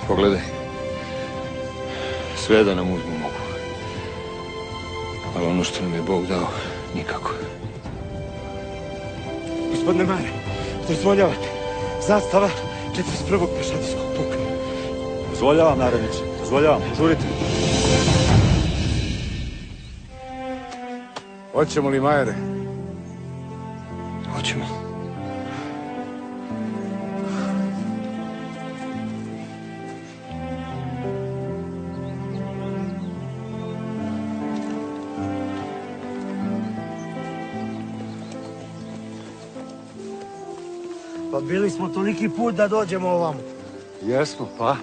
Pogledaj. Sve da nam uzmu mogu. Ali ono što nam je Bog dao, nikako. Gospodine Mare, dozvoljavate. Zastava 41. pešadijskog puka. Dozvoljavam, naredniče. Dozvoljavam. Žurite. Hoćemo li, Majere? Hoćemo. Pa bili smo toliki put da dođemo ovamo. Jesmo, pa?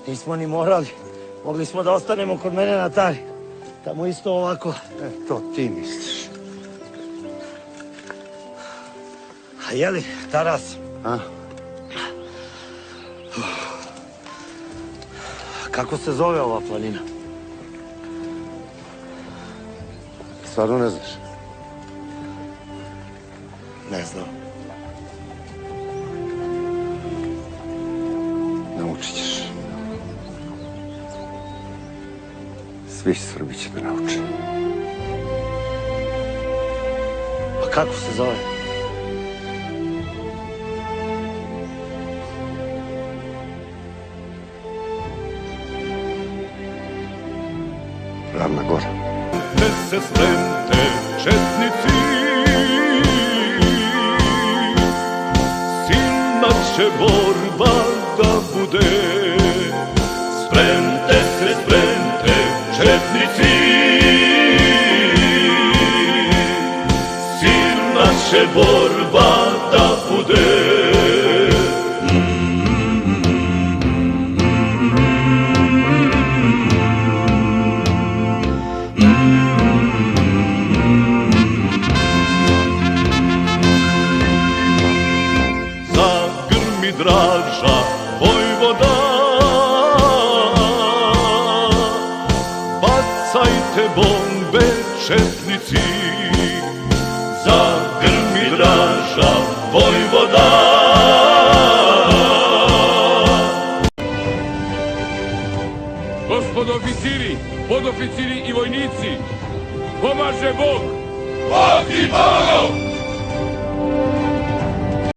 Nismo ni morali. Mogli smo da ostanemo kod mene na Tari. Tamo isto ovako. To ti misliš. A jeli, Taras? A? Kako se zove ova planina? Stvarno ne znaš? Ne znam. Naučit ćeš. Svi Srbi će da nauče. Pa kako se zove? Ravna Gora. Ne se spremte, četnici, silna će borba da bude. Spremte se, četnici, silna će borba da bude. Zagrmi Draža, vojvoda, bacajte bombe, četnici. Zagrmi Draža, vojvoda. Gospodo oficiri, podoficiri i vojnici, pomaže Bog! Bog ti pomogao!